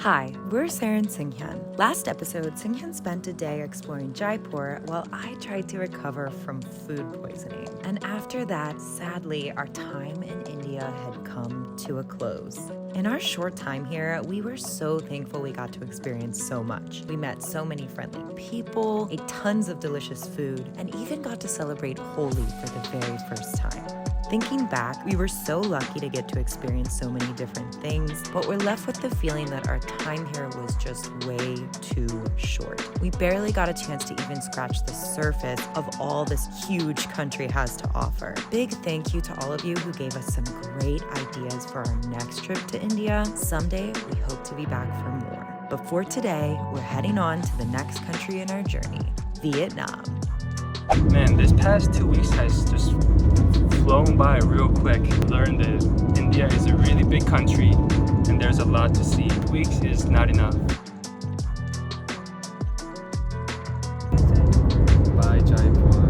Hi, we're Sarah and Seunghyun. Last episode, Seunghyun spent a day exploring Jaipur while I tried to recover from food poisoning. And after that, sadly, our time in India had come to a close. In our short time here, we were so thankful we got to experience so much. We met so many friendly people, ate tons of delicious food, and even got to celebrate Holi for the very first time. Thinking back, we were so lucky to get to experience so many different things, but we're left with the feeling that our time here was just way too short. We barely got a chance to even scratch the surface of all this huge country has to offer. Big thank you to all of you who gave us some great ideas for our next trip to India. Someday, we hope to be back for more. But for today, we're heading on to the next country in our journey, Vietnam. Man, this past 2 weeks has just flown by real quick. Learned that India is a really big country and there's a lot to see. 2 weeks is not enough. Bye, Jaipur.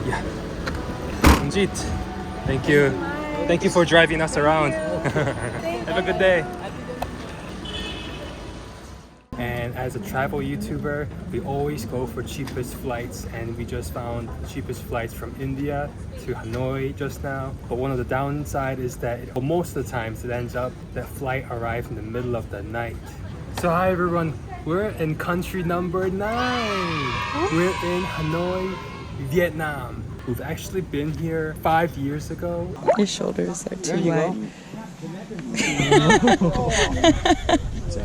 Yeah. Manjit, thank you. Thank you for driving us around. Have a good day. And as a travel YouTuber, we always go for cheapest flights, and we just found the cheapest flights from India to Hanoi just now. But one of the downside is that most of the times it ends up that flight arrives in the middle of the night. So hi everyone, we're in country number 9. We're in Hanoi, Vietnam. We've actually been here 5 years ago. Your shoulders are too wide.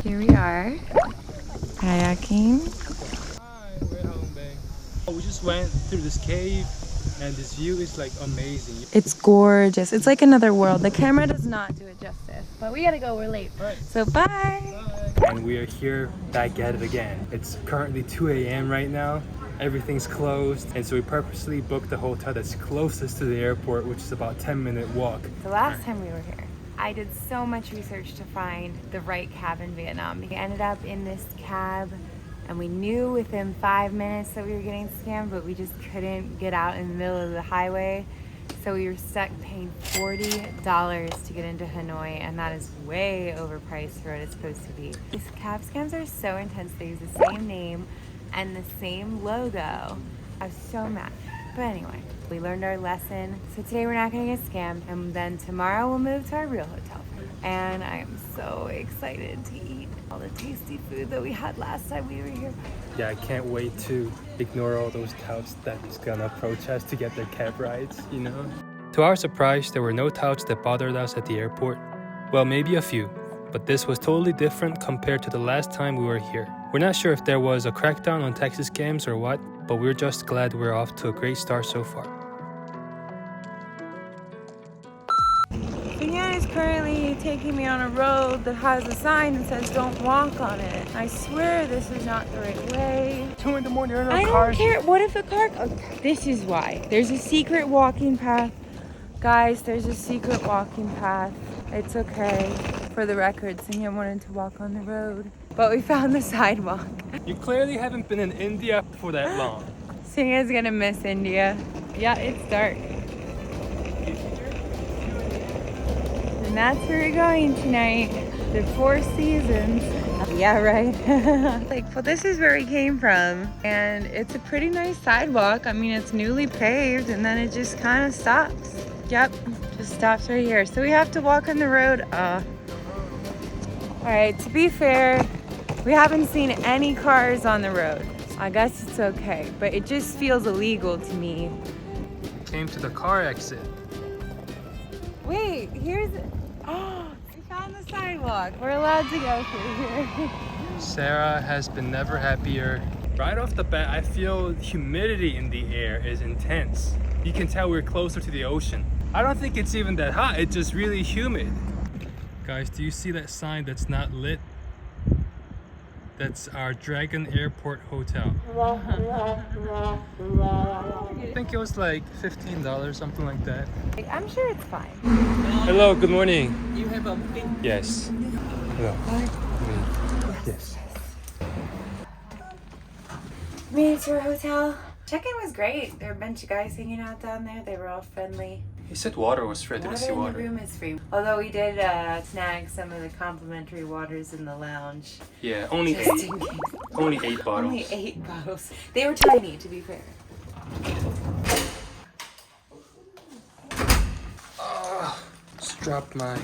Here we are, kayaking. Hi, we're home, babe. We just went through this cave and this view is like amazing. It's gorgeous. It's like another world. The camera does not do it justice. But we gotta go, we're late. Right. So bye. And we are here back at it again. It's currently 2 a.m. right now. Everything's closed, and so we purposely booked the hotel that's closest to the airport, which is about 10-minute walk. The last time we were here, I did so much research to find the right cab in Vietnam. We ended up in this cab and we knew within 5 minutes that we were getting scammed, but we just couldn't get out in the middle of the highway. So we were stuck paying $40 to get into Hanoi, and that is way overpriced for what it's supposed to be. These cab scams are so intense. They use the same name and the same logo. I was so mad. But anyway, we learned our lesson. So today we're not gonna get scammed, and then tomorrow we'll move to our real hotel. And I am so excited to eat all the tasty food that we had last time we were here. Yeah, I can't wait to ignore all those touts that's gonna approach us to get their cab rides, you know? To our surprise, there were no touts that bothered us at the airport. Well, maybe a few, but this was totally different compared to the last time we were here. We're not sure if there was a crackdown on taxi scams or what, but we're just glad we're off to a great start so far. Seunghyun is currently taking me on a road that has a sign that says don't walk on it. I swear this is not the right way. 2 in the morning, there are no I cars. don't care. What if a car... Oh, this is why. There's a secret walking path. Guys, there's a secret walking path. It's okay. For the record, Seunghyun wanted to walk on the road, but we found the sidewalk. You clearly haven't been in India for that long. Seunghyun's gonna miss India. Yeah, it's dark. And that's where we're going tonight. The Four Seasons. Yeah, right. Well, this is where we came from. And it's a pretty nice sidewalk. I mean, it's newly paved, and then it just kind of stops. Yep, just stops right here. So we have to walk on the road. All right, to be fair, we haven't seen any cars on the road. I guess it's okay, but it just feels illegal to me. Came to the car exit. Wait, here's... Oh, we found the sidewalk. We're allowed to go through here. Sarah has been never happier. Right off the bat, I feel humidity in the air is intense. You can tell we're closer to the ocean. I don't think it's even that hot, it's just really humid. Guys, do you see that sign that's not lit? That's our Dragon Airport Hotel. I think it was like $15, something like that. I'm sure it's fine. Hello, good morning. You have a booking? Yes. Hello. Yes. Made it to our hotel. Check-in was great. There were a bunch of guys hanging out down there. They were all friendly. He said water was free. I didn't see Water in water. the room is free. Although we did snag some of the complimentary waters in the lounge. Yeah, only Just 8. in case. Only 8 bottles. Only 8 bottles. They were tiny, to be fair. Just dropped my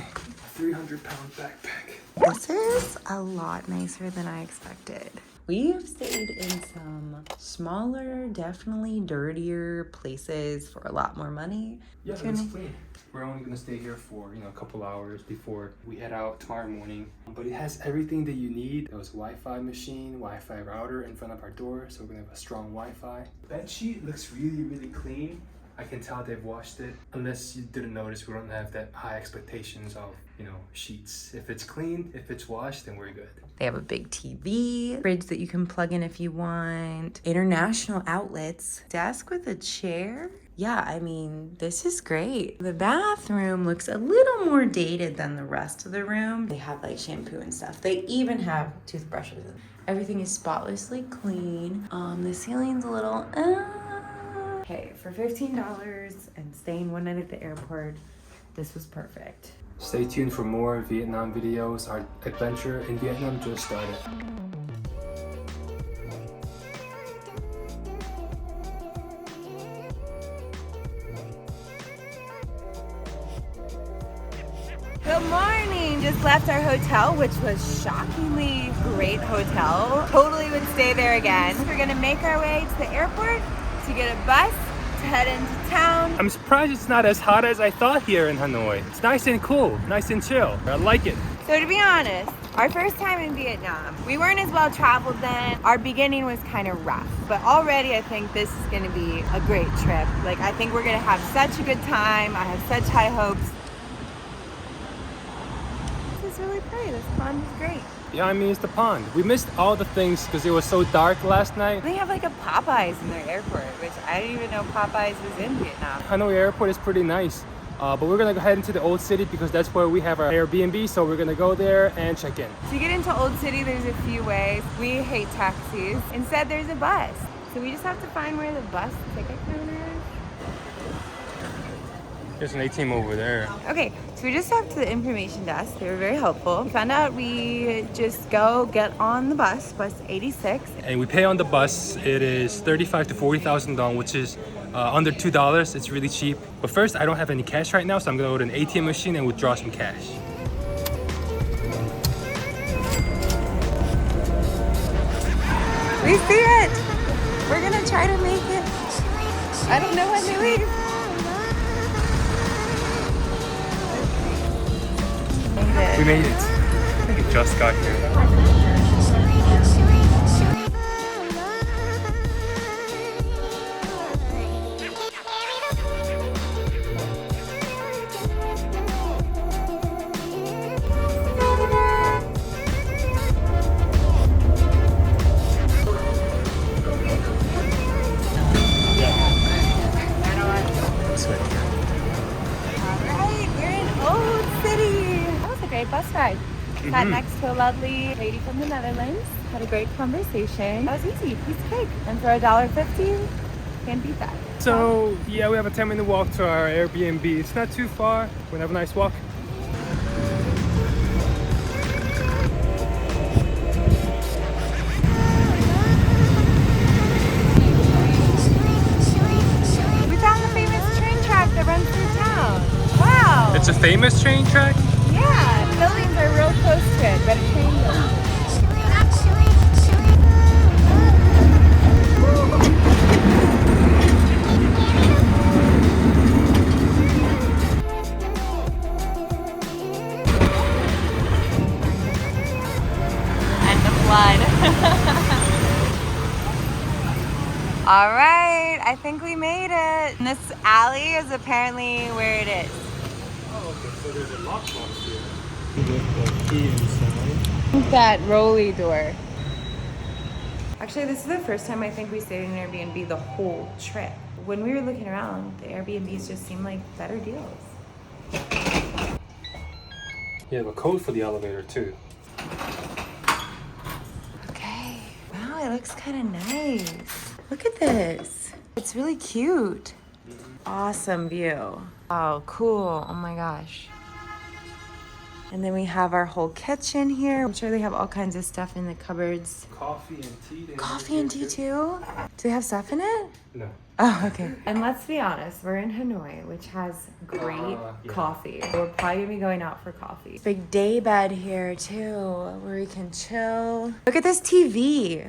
300-pound backpack. This is a lot nicer than I expected. We've stayed in some smaller, definitely dirtier places for a lot more money. Yeah, but it's clean. We're only gonna stay here for, a couple hours before we head out tomorrow morning. But it has everything that you need. There was a Wi-Fi machine, Wi-Fi router in front of our door, so we're gonna have a strong Wi-Fi. Bed sheet looks really, really clean. I can tell they've washed it. Unless you didn't notice, we don't have that high expectations of, sheets. If it's clean, if it's washed, then we're good. They have a big TV, fridge that you can plug in if you want, international outlets, desk with a chair. Yeah, I mean, this is great. The bathroom looks a little more dated than the rest of the room. They have like shampoo and stuff. They even have toothbrushes. Everything is spotlessly clean. The ceiling's a little, Okay, for $15 and staying one night at the airport, this was perfect. Stay tuned for more Vietnam videos. Our adventure in Vietnam just started. Good morning! Just left our hotel, which was shockingly great hotel. Totally would stay there again. We're gonna make our way to the airport to get a bus to head into town. I'm surprised it's not as hot as I thought here in Hanoi. It's nice and cool, nice and chill. I like it. So to be honest, our first time in Vietnam, we weren't as well traveled then. Our beginning was kind of rough, but already I think this is gonna be a great trip. Like, I think we're gonna have such a good time. I have such high hopes. This is really pretty. This pond is great. Yeah, I mean, it's the pond. We missed all the things because it was so dark last night. They have like a Popeyes in their airport, which I didn't even know Popeyes was in Vietnam. Hanoi airport is pretty nice. But we're gonna go head into the old city because that's where we have our Airbnb, so we're gonna go there and check in. To get into Old City, there's a few ways. We hate taxis. Instead, there's a bus. So we just have to find where the bus ticket counter is. There's an ATM over there. Okay, so we just talked to the information desk. They were very helpful. We found out we just go get on the bus 86. And we pay on the bus. It is 35 to 40,000 dong, which is under $2. It's really cheap. But first, I don't have any cash right now, so I'm gonna go to an ATM machine and withdraw some cash. We see it! We're gonna try to make it. I don't know when they leave. We made it. I think it just got here. Alright, we're in Old City. That was a great bus ride. Sat next to a lovely lady from the Netherlands. Had a great conversation. That was easy, piece of cake. And for $1.50, can't beat that. So, yeah, we have a 10-minute walk to our Airbnb. It's not too far. We're gonna have a nice walk. We found the famous train track that runs through town. Wow. It's a famous train track. Yeah, buildings are real close to it, but a train building. And the flood. All right, I think we made it. And this alley is apparently where it is. Oh, okay. So there's a lockbox here. With the key inside. That rolly door. Actually, this is the first time I think we stayed in an Airbnb the whole trip. When we were looking around, the Airbnbs just seemed like better deals. You have a code for the elevator too. Okay. Wow, it looks kind of nice. Look at this. It's really cute. Awesome view. Oh, cool. Oh my gosh. And then we have our whole kitchen here. I'm sure they have all kinds of stuff in the cupboards. Coffee and tea. Coffee and tea too? Do they have stuff in it? No. Oh, okay. And let's be honest, we're in Hanoi, which has great Yeah. coffee. We're probably gonna be going out for coffee. Big day bed here too, where we can chill. Look at this TV.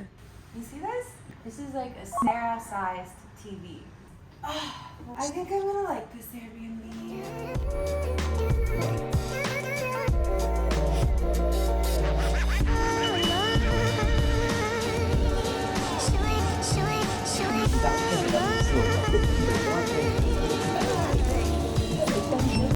You see this? This is like a Sarah-sized TV. Oh, I think I'm gonna like this Airbnb.